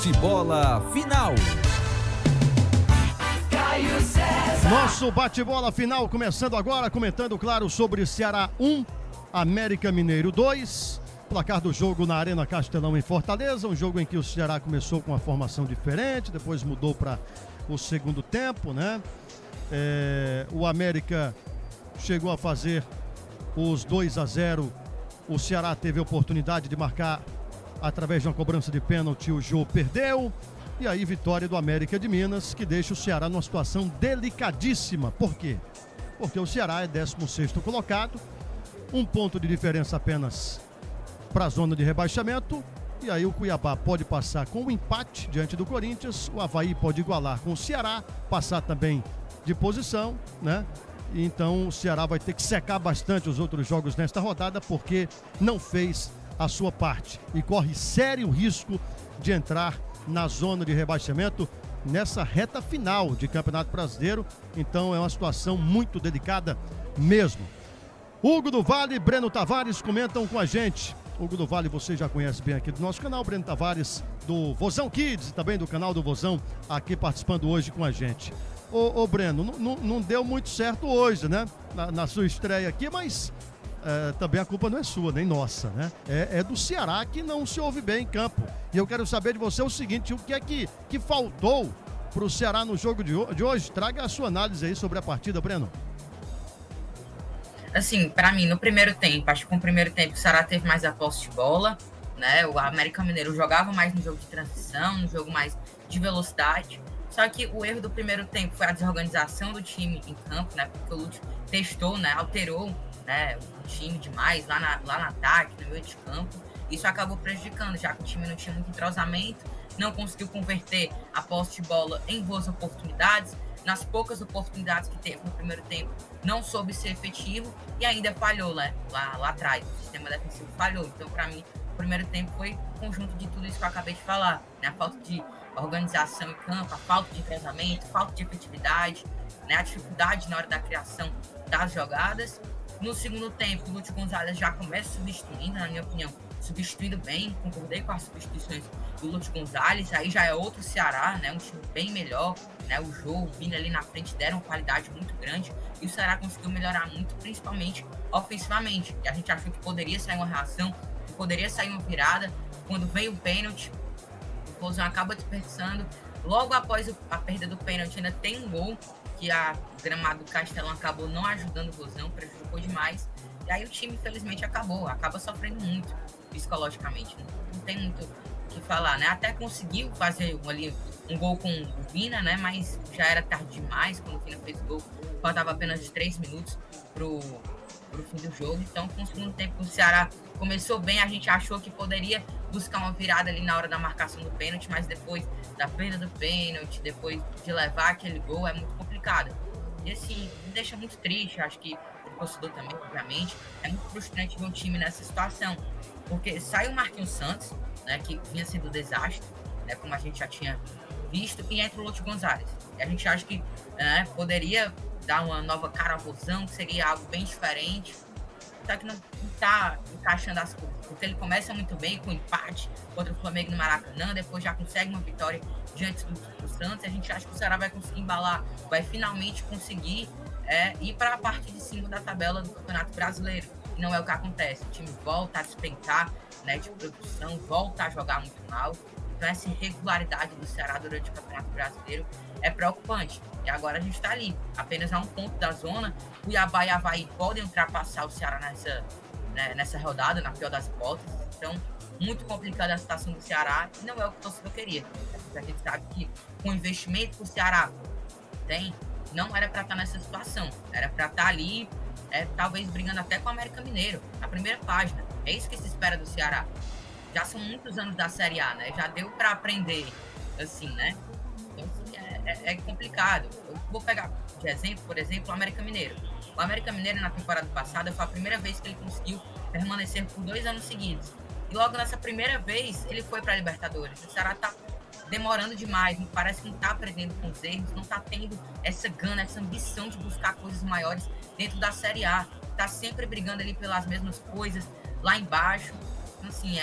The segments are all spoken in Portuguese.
Bate-bola final. Nosso bate-bola final começando agora, comentando, claro, sobre Ceará 1, América Mineiro 2. Placar do jogo na Arena Castelão em Fortaleza, um jogo em que o Ceará começou com uma formação diferente, depois mudou para o segundo tempo, né? O América chegou a fazer os 2-0, o Ceará teve a oportunidade de marcar através de uma cobrança de pênalti, o Jô perdeu. E aí, vitória do América de Minas, que deixa o Ceará numa situação delicadíssima. Por quê? Porque o Ceará é 16º colocado, um ponto de diferença apenas para a zona de rebaixamento. E aí o Cuiabá pode passar com um empate diante do Corinthians, o Avaí pode igualar com o Ceará, passar também de posição, né? E então o Ceará vai ter que secar bastante os outros jogos nesta rodada, porque não fez a sua parte e corre sério risco de entrar na zona de rebaixamento nessa reta final de Campeonato Brasileiro. Então é uma situação muito delicada mesmo. Hugo do Vale e Breno Tavares comentam com a gente. Hugo do Vale você já conhece bem aqui do nosso canal, Breno Tavares do Vozão Kids e também do canal do Vozão, aqui participando hoje com a gente. Ô Breno, não deu muito certo hoje, né? Na sua estreia aqui, mas também a culpa não é sua, nem nossa, né? É do Ceará que não se ouve bem em campo. E eu quero saber de você o seguinte, o que é que faltou para o Ceará no jogo de hoje? Traga a sua análise aí sobre a partida, Breno. Assim, para mim, no primeiro tempo, acho que no primeiro tempo o Ceará teve mais a posse de bola, né? O América Mineiro jogava mais no jogo de transição, no jogo mais de velocidade. Só que o erro do primeiro tempo foi a desorganização do time em campo, né? Porque o Lúcio testou, né? Alterou, né, o time demais lá no ataque, no meio de campo. Isso acabou prejudicando, já que o time não tinha muito entrosamento, não conseguiu converter a posse de bola em boas oportunidades. Nas poucas oportunidades que teve no primeiro tempo, não soube ser efetivo e ainda falhou, né, lá atrás. O sistema defensivo falhou. Então, para mim, o primeiro tempo foi um conjunto de tudo isso que eu acabei de falar, né? A falta de organização em campo, a falta de entrosamento, falta de efetividade, né? A dificuldade na hora da criação das jogadas. No segundo tempo, o Lúcio Gonzalez já começa substituindo, na minha opinião, substituindo bem, concordei com as substituições do Lúcio Gonzalez, aí já é outro Ceará, né, um time bem melhor, né, o Jô, o Vini ali na frente deram uma qualidade muito grande, e o Ceará conseguiu melhorar muito, principalmente ofensivamente, e a gente achou que poderia sair uma reação, que poderia sair uma virada, quando veio o pênalti, o Vozão acaba desperdiçando, logo após a perda do pênalti ainda tem um gol, que a gramado do Castelão acabou não ajudando o Vozão, prejudicou demais. E aí o time, infelizmente, acaba sofrendo muito psicologicamente. Não tem muito o que falar, né? Até conseguiu fazer um gol com o Vina, né? Mas já era tarde demais quando o Vina fez o gol. Faltava apenas 3 minutos pro fim do jogo. Então, com o segundo tempo, o Ceará começou bem. A gente achou que poderia buscar uma virada ali na hora da marcação do pênalti, mas depois da perda do pênalti, depois de levar aquele gol, é muito complicado. E assim, me deixa muito triste, acho que o torcedor também, obviamente, é muito frustrante ver um time nessa situação, porque sai o Marquinhos Santos, né, que vinha sendo um desastre, né, como a gente já tinha visto, e entra o Lúcio Gonzalez. E a gente acha que poderia dar uma nova cara ao Vozão, que seria algo bem diferente, só que não está encaixando as coisas, porque ele começa muito bem com empate contra o Flamengo no Maracanã, depois já consegue uma vitória diante do Santos, e a gente acha que o Ceará vai conseguir embalar, vai finalmente conseguir ir para a parte de cima da tabela do Campeonato Brasileiro, e não é o que acontece, o time volta a despencar, né, de produção, volta a jogar muito mal. Então essa irregularidade do Ceará durante o Campeonato Brasileiro é preocupante. E agora a gente está ali, apenas a um ponto da zona. Cuiabá e Avaí podem ultrapassar o Ceará nessa rodada, na pior das hipóteses. Então, muito complicada a situação do Ceará e não é o que o torcedor queria. A gente sabe que com o investimento que o Ceará tem, não era para estar nessa situação. Era para estar ali, talvez brigando até com o América Mineiro, na primeira página. É isso que se espera do Ceará. Já são muitos anos da Série A, né? Já deu para aprender, assim, né? Então, assim, é complicado. Eu vou pegar de exemplo, por exemplo, o América Mineiro. O América Mineiro, na temporada passada, foi a primeira vez que ele conseguiu permanecer por 2 anos seguidos. E logo nessa primeira vez, ele foi para a Libertadores. O Ceará tá demorando demais, parece que não tá aprendendo com os erros, não tá tendo essa gana, essa ambição de buscar coisas maiores dentro da Série A. Tá sempre brigando ali pelas mesmas coisas, lá embaixo. Então, assim,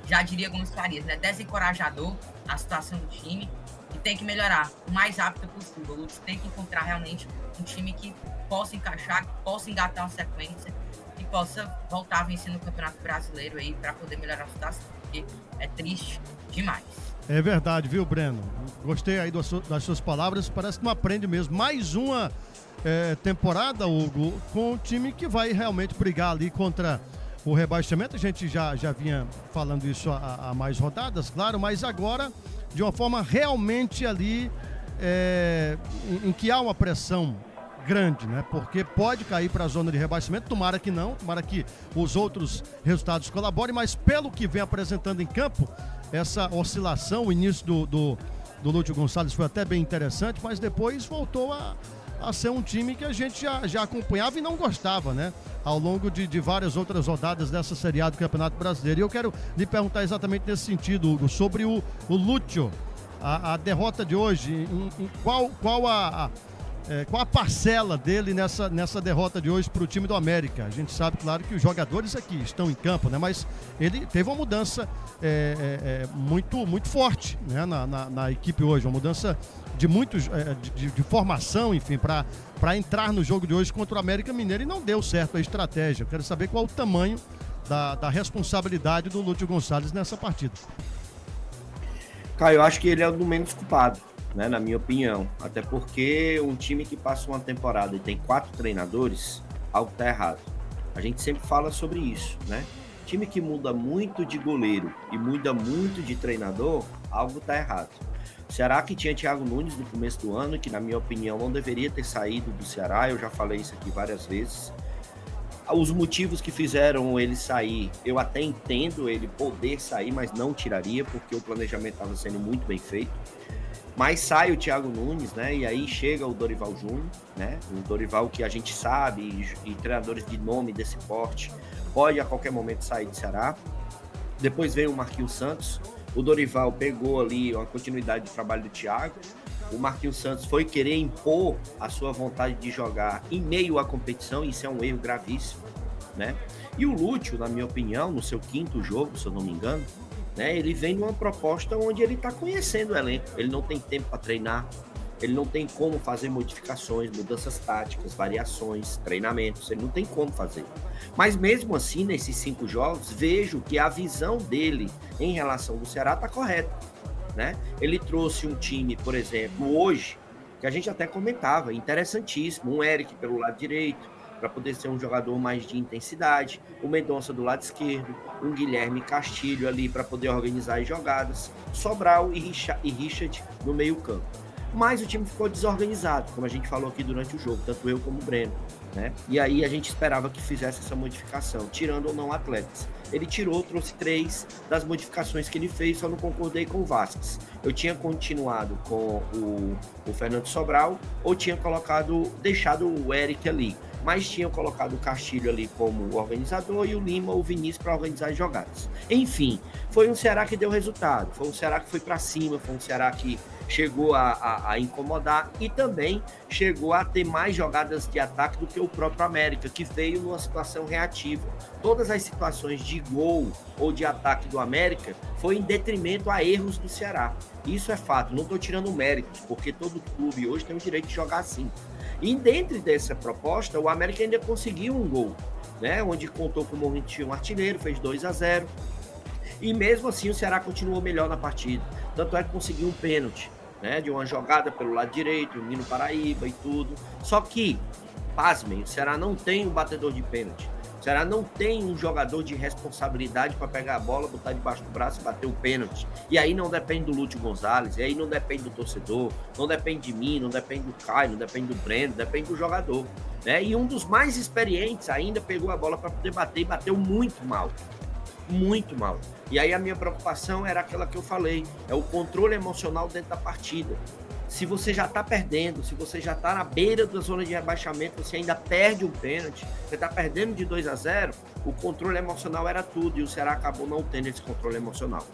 já diria Gomes Farias, né? Desencorajador a situação do time e tem que melhorar o mais rápido possível. O Lutz tem que encontrar realmente um time que possa encaixar, que possa engatar uma sequência e possa voltar a vencer no Campeonato Brasileiro aí para poder melhorar a situação, porque é triste demais. É verdade, viu, Breno? Gostei aí das suas palavras, parece que não aprende mesmo. Mais uma temporada, Hugo, com um time que vai realmente brigar ali contra o rebaixamento. A gente já vinha falando isso há mais rodadas, claro, mas agora de uma forma realmente ali em que há uma pressão grande, né? Porque pode cair para a zona de rebaixamento, tomara que não, tomara que os outros resultados colaborem, mas pelo que vem apresentando em campo, essa oscilação, o início do Lúcio Gonçalves foi até bem interessante, mas depois voltou a ser um time que a gente já acompanhava e não gostava, né? Ao longo de várias outras rodadas dessa Série A do Campeonato Brasileiro. E eu quero lhe perguntar exatamente nesse sentido, Hugo, sobre o Lúcio, a derrota de hoje, qual a parcela dele nessa derrota de hoje para o time do América? A gente sabe, claro, que os jogadores aqui estão em campo, né? Mas ele teve uma mudança muito forte, né? na equipe hoje, uma mudança de formação, enfim, para entrar no jogo de hoje contra o América Mineiro, e não deu certo a estratégia. Eu quero saber qual o tamanho da responsabilidade do Lúcio Gonçalves nessa partida. Caio, eu acho que ele é o do menos culpado, né, na minha opinião. Até porque um time que passa uma temporada e tem 4 treinadores, algo está errado. A gente sempre fala sobre isso, né? Time que muda muito de goleiro e muda muito de treinador, algo está errado. O Ceará, que tinha Thiago Nunes no começo do ano, que na minha opinião não deveria ter saído do Ceará, eu já falei isso aqui várias vezes. Os motivos que fizeram ele sair, eu até entendo ele poder sair, mas não tiraria, porque o planejamento estava sendo muito bem feito. Mas sai o Thiago Nunes, né? E aí chega o Dorival Júnior, né? O Dorival que a gente sabe, e treinadores de nome desse porte, pode a qualquer momento sair do Ceará. Depois vem o Marquinhos Santos. O Dorival pegou ali uma continuidade de trabalho do Thiago. O Marquinhos Santos foi querer impor a sua vontade de jogar em meio à competição, e isso é um erro gravíssimo, né? E o Lúcio, na minha opinião, no seu 5º jogo, se eu não me engano, né, ele vem numa proposta onde ele está conhecendo o elenco. Ele não tem tempo para treinar, ele não tem como fazer modificações, mudanças táticas, variações, treinamentos, ele não tem como fazer. Mas mesmo assim, nesses 5 jogos, vejo que a visão dele em relação ao Ceará está correta, né? Ele trouxe um time, por exemplo, hoje, que a gente até comentava, interessantíssimo, um Eric pelo lado direito, para poder ser um jogador mais de intensidade, o Mendonça do lado esquerdo, um Guilherme Castilho ali para poder organizar as jogadas, Sobral e Richard no meio campo. Mas o time ficou desorganizado, como a gente falou aqui durante o jogo, tanto eu como o Breno, né? E aí a gente esperava que fizesse essa modificação, tirando ou não atletas. Ele tirou, trouxe 3 das modificações que ele fez, só não concordei com o Vasquez. Eu tinha continuado com o Fernando Sobral, ou tinha deixado o Eric ali, mas tinha colocado o Castilho ali como organizador e o Lima, o Vinícius, para organizar as jogadas. Enfim, foi um Ceará que deu resultado, foi um Ceará que foi para cima, foi um Ceará que chegou a incomodar e também chegou a ter mais jogadas de ataque do que o próprio América, que veio numa situação reativa. Todas as situações de gol ou de ataque do América foi em detrimento a erros do Ceará. Isso é fato, não estou tirando méritos, porque todo clube hoje tem o direito de jogar assim. E dentro dessa proposta, o América ainda conseguiu um gol, né? Onde contou com o Mourinho, um artilheiro, fez 2-0. E mesmo assim o Ceará continuou melhor na partida. Tanto é que conseguiu um pênalti, né? De uma jogada pelo lado direito, o Nino Paraíba e tudo. Só que, pasmem, o Ceará não tem um batedor de pênalti. O Ceará não tem um jogador de responsabilidade para pegar a bola, botar debaixo do braço e bater o pênalti. E aí não depende do Lúcio Gonçalves, e aí não depende do torcedor, não depende de mim, não depende do Caio, não depende do Breno, depende do jogador, né? E um dos mais experientes ainda pegou a bola para poder bater e bateu muito mal. Muito mal. E aí a minha preocupação era aquela que eu falei, é o controle emocional dentro da partida. Se você já está perdendo, se você já está na beira da zona de rebaixamento, você ainda perde um pênalti, você está perdendo de 2-0, o controle emocional era tudo, e o Ceará acabou não tendo esse controle emocional,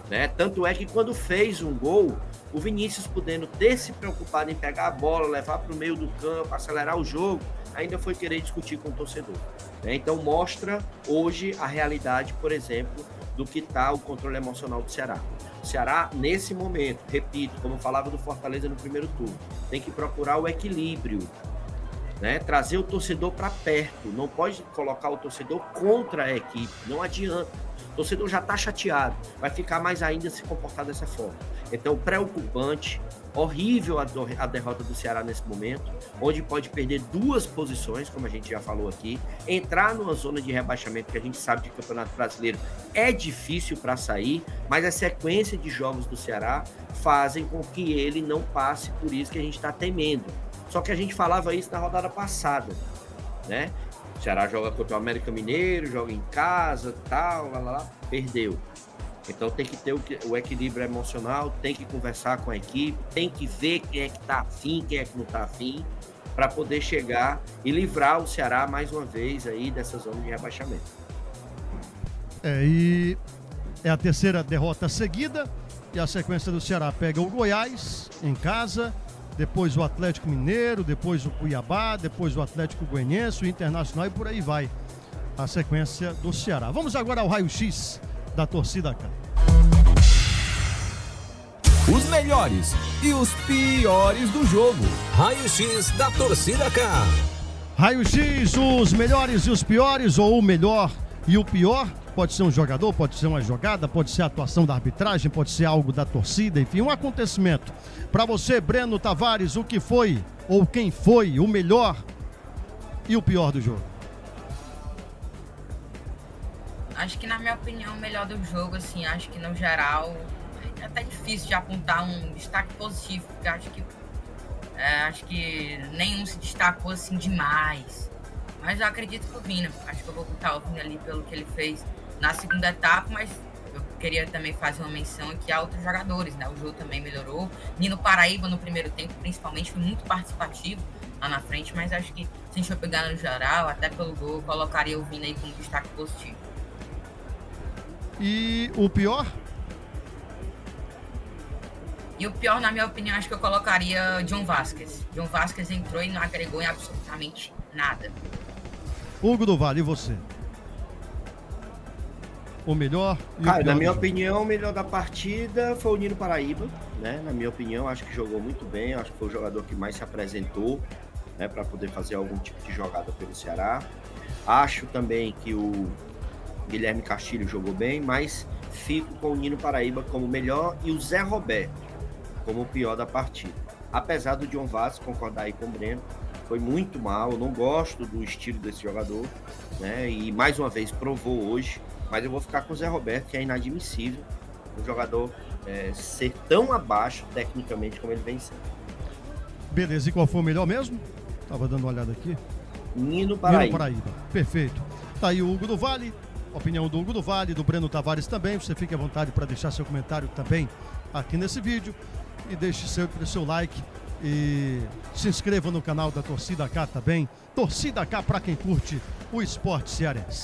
né? Tanto é que quando fez um gol, o Vinícius, podendo ter se preocupado em pegar a bola, levar para o meio do campo, acelerar o jogo, ainda foi querer discutir com o torcedor, né? Então mostra hoje a realidade, por exemplo, do que está o controle emocional do Ceará. O Ceará, nesse momento, repito, como eu falava do Fortaleza no primeiro turno, tem que procurar o equilíbrio, né? Trazer o torcedor para perto, não pode colocar o torcedor contra a equipe, não adianta. O torcedor já está chateado, vai ficar mais ainda se comportar dessa forma. Então, preocupante, horrível a derrota do Ceará nesse momento, onde pode perder 2 posições, como a gente já falou aqui, entrar numa zona de rebaixamento que a gente sabe de Campeonato Brasileiro é difícil para sair, mas a sequência de jogos do Ceará fazem com que ele não passe por isso que a gente está temendo. Só que a gente falava isso na rodada passada, né? O Ceará joga contra o América Mineiro, joga em casa, tal, perdeu. Então tem que ter o equilíbrio emocional, tem que conversar com a equipe, tem que ver quem é que tá afim, quem é que não tá afim, para poder chegar e livrar o Ceará mais uma vez aí dessa zona de rebaixamento. E é a terceira derrota seguida, e a sequência do Ceará pega o Goiás em casa, depois o Atlético Mineiro, depois o Cuiabá, depois o Atlético Goianiense, o Internacional, e por aí vai a sequência do Ceará. Vamos agora ao raio-x da torcida cá. Os melhores e os piores do jogo. Raio-x da torcida cá. Raio-x, os melhores e os piores, ou o melhor e o pior. Pode ser um jogador, pode ser uma jogada, pode ser a atuação da arbitragem, pode ser algo da torcida, enfim, um acontecimento. Para você, Breno Tavares, o que foi ou quem foi o melhor e o pior do jogo? Acho que, na minha opinião, o melhor do jogo, assim, acho que no geral é até difícil de apontar um destaque positivo, porque acho que nenhum se destacou assim demais. Mas eu acredito que o Vina, acho que eu vou botar o Vina ali pelo que ele fez na segunda etapa, mas eu queria também fazer uma menção aqui a outros jogadores, né? O jogo também melhorou. Nino Paraíba no primeiro tempo, principalmente, foi muito participativo lá na frente, mas acho que se a gente for pegar no geral, até pelo gol, eu colocaria o Vina aí como destaque positivo. E o pior? E o pior, na minha opinião, acho que eu colocaria John Vasquez. John Vasquez entrou e não agregou em absolutamente nada. Hugo do Vale, e você? O melhor e o pior? Na minha opinião, o melhor da partida foi o Nino Paraíba, né? Na minha opinião, acho que jogou muito bem, acho que foi o jogador que mais se apresentou, né, para poder fazer algum tipo de jogada pelo Ceará. Acho também que o Guilherme Castilho jogou bem, mas fico com o Nino Paraíba como melhor e o Zé Roberto como o pior da partida. Apesar do John Vasquez, concordar aí com o Breno, foi muito mal, eu não gosto do estilo desse jogador, né? E mais uma vez provou hoje, mas eu vou ficar com o Zé Roberto, que é inadmissível um jogador ser tão abaixo tecnicamente como ele vem sendo. Beleza, e qual foi o melhor mesmo? Tava dando uma olhada aqui. Nino Paraíba. Nino Paraíba, perfeito. Tá aí o Hugo do Vale, opinião do Hugo do Vale, do Breno Tavares também. Você fique à vontade para deixar seu comentário também aqui nesse vídeo. E deixe sempre o seu like e se inscreva no canal da Torcida Cá também. Torcida Cá para quem curte o esporte cearense.